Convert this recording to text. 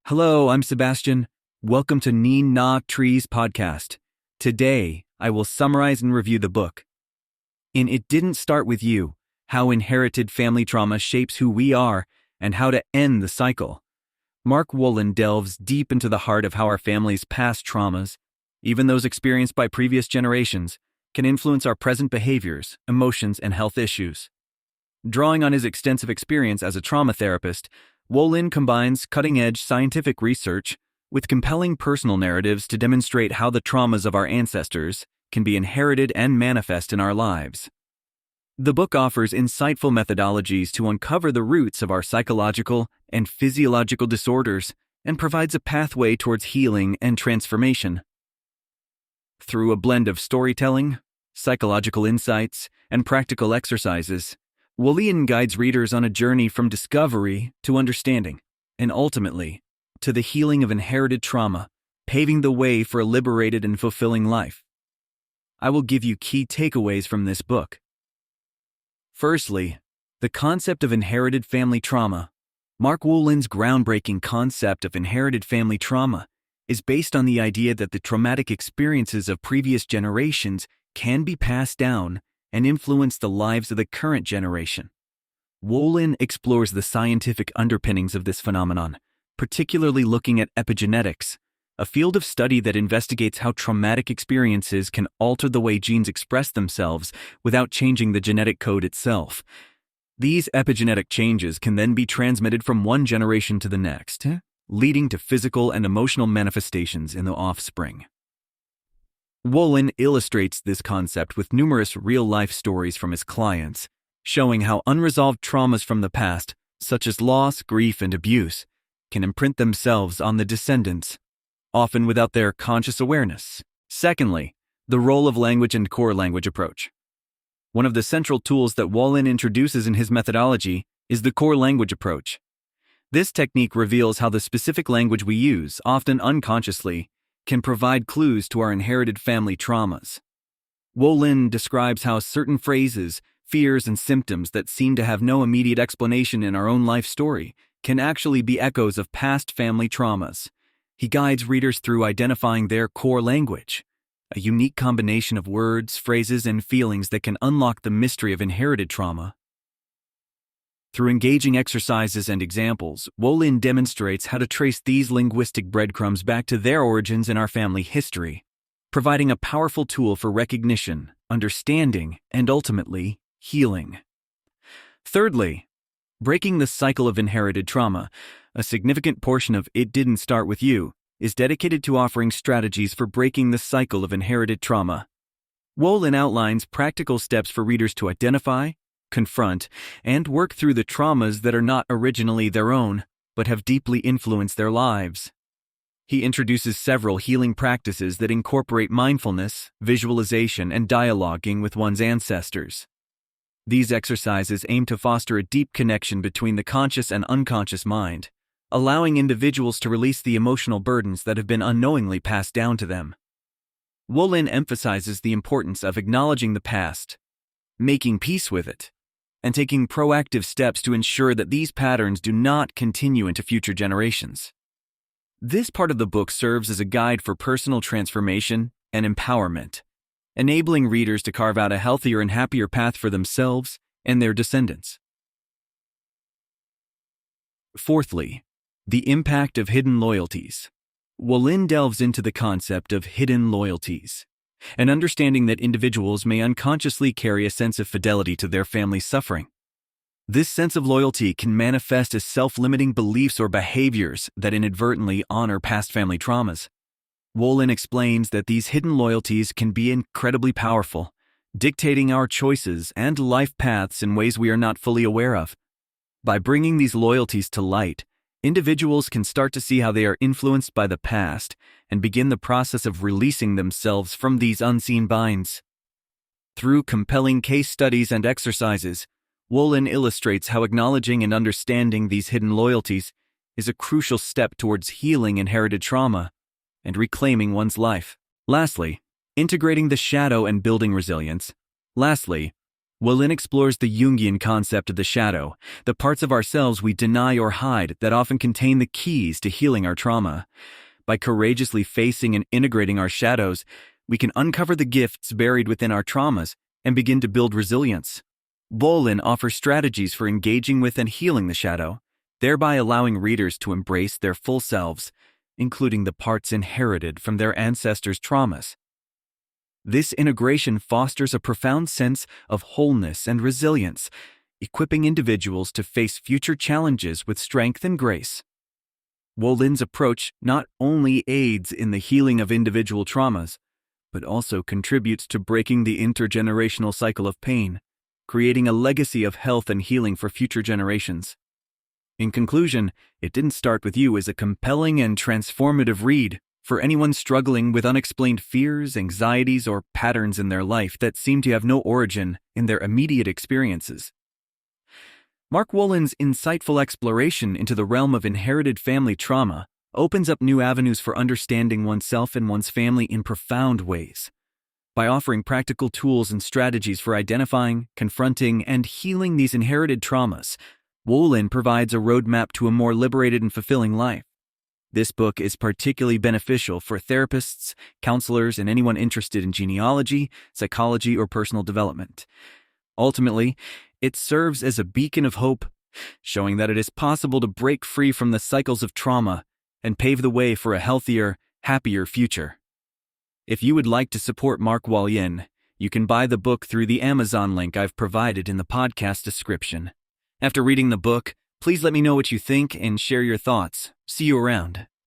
Hello, I'm Sebastian. Welcome to Neen Na Trees podcast. Today, I will summarize and review the book. In It Didn't Start With You, How Inherited Family Trauma Shapes Who We Are and How to End the Cycle. Mark Wolynn delves deep into the heart of how our family's past traumas, even those experienced by previous generations, can influence our present behaviors, emotions, and health issues. Drawing on his extensive experience as a trauma therapist, Wolynn combines cutting-edge scientific research with compelling personal narratives to demonstrate how the traumas of our ancestors can be inherited and manifest in our lives. The book offers insightful methodologies to uncover the roots of our psychological and physiological disorders and provides a pathway towards healing and transformation. Through a blend of storytelling, psychological insights, and practical exercises, Wolynn guides readers on a journey from discovery to understanding, and ultimately, to the healing of inherited trauma, paving the way for a liberated and fulfilling life. I will give you key takeaways from this book. Firstly, the concept of inherited family trauma. Mark Wolynn's groundbreaking concept of inherited family trauma is based on the idea that the traumatic experiences of previous generations can be passed down and influence the lives of the current generation. Wolynn explores the scientific underpinnings of this phenomenon, particularly looking at epigenetics, a field of study that investigates how traumatic experiences can alter the way genes express themselves without changing the genetic code itself. These epigenetic changes can then be transmitted from one generation to the next, leading to physical and emotional manifestations in the offspring. Wolynn illustrates this concept with numerous real-life stories from his clients, showing how unresolved traumas from the past, such as loss, grief, and abuse, can imprint themselves on the descendants, often without their conscious awareness. Secondly, the role of language and core language approach. One of the central tools that Wolynn introduces in his methodology is the core language approach. This technique reveals how the specific language we use, often unconsciously, can provide clues to our inherited family traumas. Wolynn describes how certain phrases, fears, and symptoms that seem to have no immediate explanation in our own life story can actually be echoes of past family traumas. He guides readers through identifying their core language, a unique combination of words, phrases, and feelings that can unlock the mystery of inherited trauma. Through engaging exercises and examples, Wolynn demonstrates how to trace these linguistic breadcrumbs back to their origins in our family history, providing a powerful tool for recognition, understanding, and ultimately, healing. Thirdly, breaking the cycle of inherited trauma. A significant portion of It Didn't Start With You is dedicated to offering strategies for breaking the cycle of inherited trauma. Wolynn outlines practical steps for readers to identify, confront, and work through the traumas that are not originally their own, but have deeply influenced their lives. He introduces several healing practices that incorporate mindfulness, visualization, and dialoguing with one's ancestors. These exercises aim to foster a deep connection between the conscious and unconscious mind, allowing individuals to release the emotional burdens that have been unknowingly passed down to them. Wolynn emphasizes the importance of acknowledging the past, making peace with it, and taking proactive steps to ensure that these patterns do not continue into future generations. This part of the book serves as a guide for personal transformation and empowerment, enabling readers to carve out a healthier and happier path for themselves and their descendants. Fourthly, the impact of hidden loyalties. Wolynn delves into the concept of hidden loyalties, an understanding that individuals may unconsciously carry a sense of fidelity to their family's suffering. This sense of loyalty can manifest as self-limiting beliefs or behaviors that inadvertently honor past family traumas. Wolynn explains that these hidden loyalties can be incredibly powerful, dictating our choices and life paths in ways we are not fully aware of. By bringing these loyalties to light, individuals can start to see how they are influenced by the past and begin the process of releasing themselves from these unseen binds. Through compelling case studies and exercises, Wolynn illustrates how acknowledging and understanding these hidden loyalties is a crucial step towards healing inherited trauma and reclaiming one's life. Lastly, integrating the shadow and building resilience. Wolynn explores the Jungian concept of the shadow, the parts of ourselves we deny or hide that often contain the keys to healing our trauma. By courageously facing and integrating our shadows, we can uncover the gifts buried within our traumas and begin to build resilience. Wolynn offers strategies for engaging with and healing the shadow, thereby allowing readers to embrace their full selves, including the parts inherited from their ancestors' traumas. This integration fosters a profound sense of wholeness and resilience, equipping individuals to face future challenges with strength and grace. Wolynn's approach not only aids in the healing of individual traumas, but also contributes to breaking the intergenerational cycle of pain, creating a legacy of health and healing for future generations. In conclusion, It Didn't Start With You is a compelling and transformative read for anyone struggling with unexplained fears, anxieties, or patterns in their life that seem to have no origin in their immediate experiences. Mark Wolynn's insightful exploration into the realm of inherited family trauma opens up new avenues for understanding oneself and one's family in profound ways. By offering practical tools and strategies for identifying, confronting, and healing these inherited traumas, Wolynn provides a roadmap to a more liberated and fulfilling life. This book is particularly beneficial for therapists, counselors, and anyone interested in genealogy, psychology, or personal development. Ultimately, it serves as a beacon of hope, showing that it is possible to break free from the cycles of trauma and pave the way for a healthier, happier future. If you would like to support Mark Wolynn, you can buy the book through the Amazon link I've provided in the podcast description. After reading the book, please let me know what you think and share your thoughts. See you around.